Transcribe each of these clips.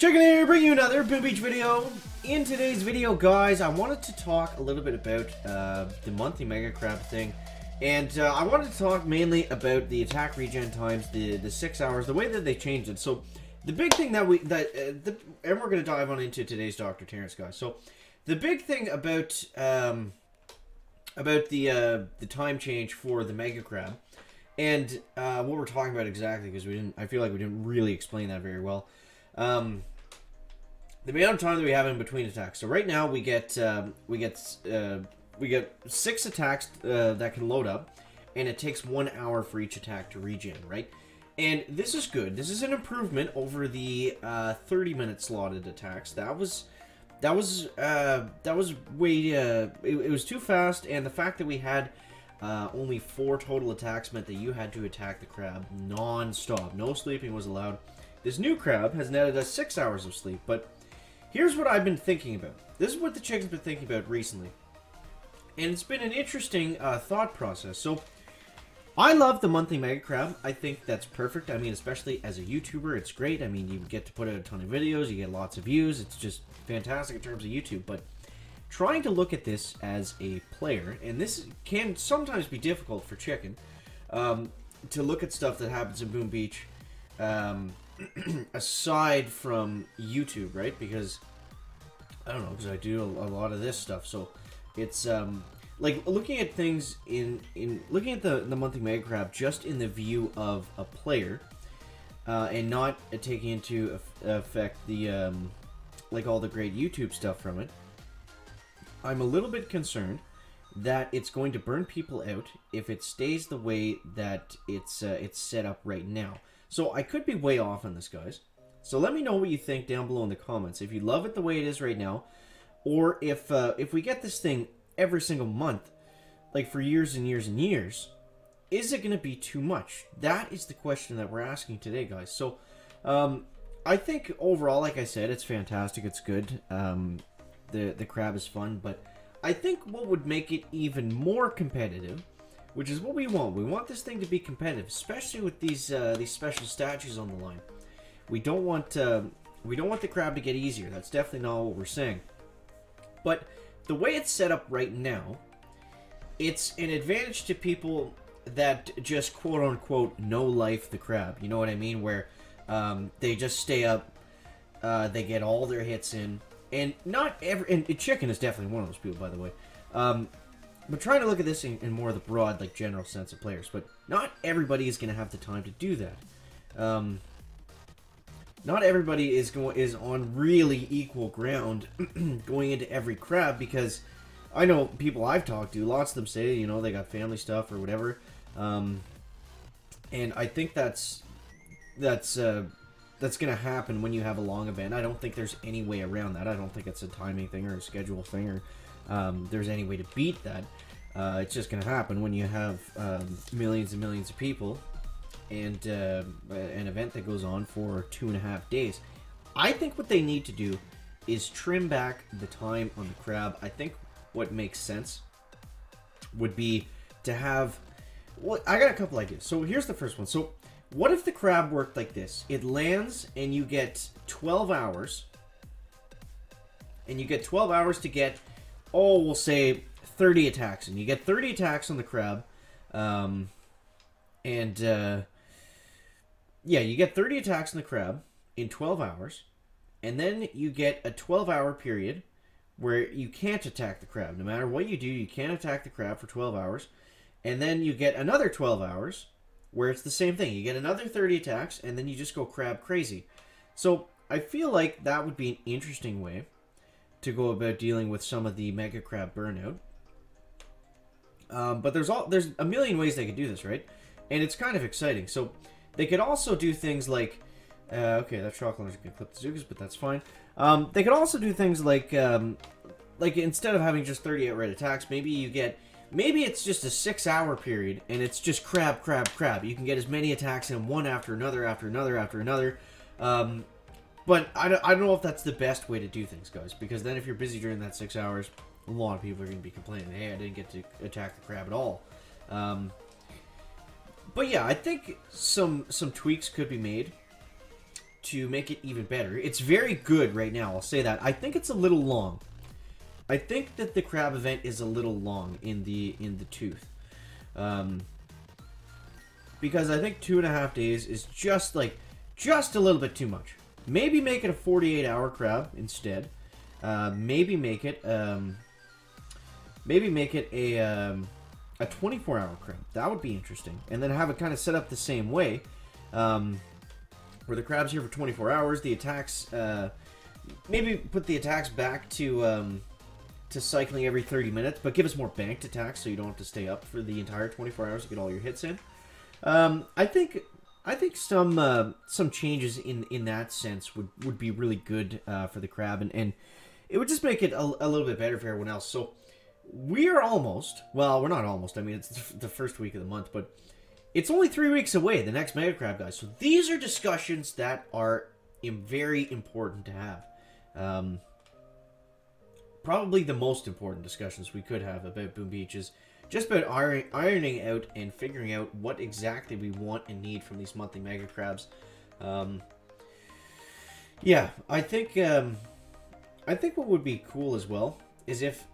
Chicken here, bringing you another Boom Beach video. In today's video, guys, I wanted to talk a little bit about the monthly Mega Crab thing. And I wanted to talk mainly about the attack regen times, the 6 hours, the way that they changed it. So, the big thing that and we're going to dive on into today's Dr. Terrence, guys. So, the big thing about the time change for the Mega Crab, and what we're talking about exactly, because I feel like we didn't really explain that very well. The amount of time that we have in between attacks. So right now we get 6 attacks that can load up, and it takes 1 hour for each attack to regen, right? And this is good. This is an improvement over the 30-minute slotted attacks. That was way it was too fast, and the fact that we had only 4 total attacks meant that you had to attack the crab non-stop. No sleeping was allowed. This new crab has netted us 6 hours of sleep, but here's what I've been thinking about. This is what the chicken's been thinking about recently. And it's been an interesting thought process. So, I love the monthly Mega Crab. I think that's perfect. I mean, especially as a YouTuber, it's great. I mean, you get to put out a ton of videos, you get lots of views. It's just fantastic in terms of YouTube. But trying to look at this as a player, and this can sometimes be difficult for chicken, to look at stuff that happens in Boom Beach, aside from YouTube, right? Because I don't know, because I do a lot of this stuff, so it's like looking at things looking at the monthly Mega Crab just in the view of a player, and not taking into effect the like all the great YouTube stuff from it. I'm a little bit concerned that it's going to burn people out if it stays the way that it's set up right now. So I could be way off on this, guys. So let me know what you think down below in the comments. If you love it the way it is right now, or if we get this thing every single month, like for years and years and years, is it going to be too much? That is the question that we're asking today, guys. So I think overall, like I said, it's fantastic. It's good. The crab is fun, but I think what would make it even more competitive, which is what we want. We want this thing to be competitive, especially with these special statues on the line. We don't want the crab to get easier. That's definitely not what we're saying. But the way it's set up right now, it's an advantage to people that just quote unquote no life the crab. You know what I mean? Where they just stay up, they get all their hits in, and and chicken is definitely one of those people, by the way. But trying to look at this in more of the broad, like, general sense of players. But not everybody is going to have the time to do that. Not everybody is on really equal ground going into every crab, because I know people I've talked to, lots of them say, you know, they got family stuff or whatever. And I think that's going to happen when you have a long event. I don't think there's any way around that. I don't think it's a timing thing or a schedule thing, or there's any way to beat that. It's just going to happen when you have millions and millions of people and an event that goes on for 2.5 days. I think what they need to do is trim back the time on the crab. I think what makes sense would be to have... Well, I got a couple ideas. So here's the first one. So what if the crab worked like this? It lands and you get 12 hours. And you get 12 hours to get... Oh, we'll say 30 attacks, and you get 30 attacks on the crab, yeah, you get 30 attacks on the crab in 12 hours, and then you get a 12-hour period where you can't attack the crab. No matter what you do, you can't attack the crab for 12 hours, and then you get another 12 hours where it's the same thing. You get another 30 attacks, and then you just go crab crazy. So I feel like that would be an interesting way to go about dealing with some of the Mega Crab burnout. But there's a million ways they could do this, right? And it's kind of exciting. So they could also do things like, okay, that chocolate is gonna clip the Zugas, but that's fine. They could also do things like instead of having just 30 outright attacks, maybe it's just a 6-hour period, and it's just crab, crab, crab. You can get as many attacks in one after another, after another, after another. But I don't know if that's the best way to do things, guys, because then if you're busy during that 6 hours, a lot of people are going to be complaining, hey, I didn't get to attack the crab at all. But yeah, I think some tweaks could be made. to make it even better. It's very good right now, I'll say that. I think it's a little long. I think that the crab event is a little long in the tooth. Because I think 2.5 days is just a little bit too much. Maybe make it a 48-hour crab instead. Maybe make it a 24-hour crab. That would be interesting. And then have it kind of set up the same way, where the crab's here for 24 hours. The attacks, maybe put the attacks back to cycling every 30 minutes, but give us more banked attacks so you don't have to stay up for the entire 24 hours to get all your hits in. I think some changes in that sense would be really good for the crab, and it would just make it a little bit better for everyone else. So we are almost, well, we're not almost. I mean, it's the first week of the month, but it's only 3 weeks away, the next Mega Crab, guys. So these are discussions that are very important to have. Probably the most important discussions we could have about Boom Beach is just about ironing out and figuring out what exactly we want and need from these monthly Mega Crabs. Yeah, I think what would be cool as well is if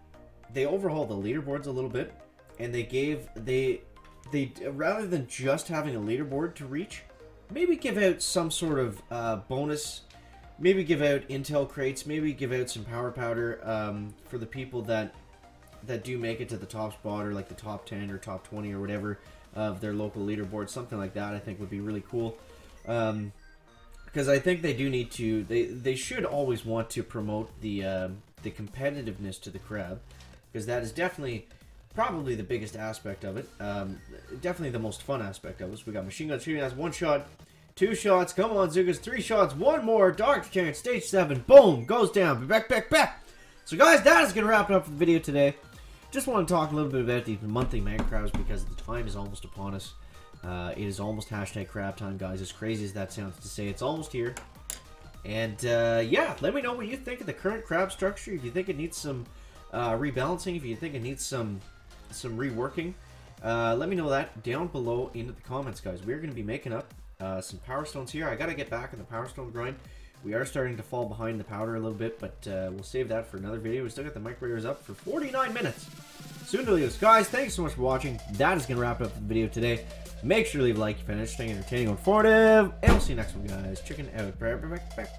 they overhaul the leaderboards a little bit, and they rather than just having a leaderboard to reach, maybe give out some sort of bonus. Maybe give out intel crates. Maybe give out some power powder for the people that do make it to the top spot, or like the top 10 or top 20 or whatever of their local leaderboard. Something like that I think would be really cool. Because I think they do need to. They should always want to promote the competitiveness to the crab, because that is definitely probably the biggest aspect of it. Definitely the most fun aspect of it. So we got machine gun shooting. That's 1 shot. 2 shots, come on, Zugas, 3 shots, 1 more, Dark Carrot, stage 7, boom, goes down, back. So guys, that is going to wrap it up for the video today. Just want to talk a little bit about these monthly Mega Crabs, because the time is almost upon us. It is almost hashtag crab time, guys, as crazy as that sounds to say, it's almost here. And yeah, let me know what you think of the current crab structure, if you think it needs some rebalancing, if you think it needs some reworking. Let me know that down below in the comments, guys. We're going to be making up some Power Stones here. I gotta get back in the Power Stone grind. We are starting to fall behind the powder a little bit, but we'll save that for another video. We still got the microwaves up for 49 minutes. Soon to lose. Guys, thanks so much for watching. That is gonna wrap up the video today. Make sure to leave a like if you find it interesting, entertaining, or informative, and we'll see you next one, guys. Chicken out. Back.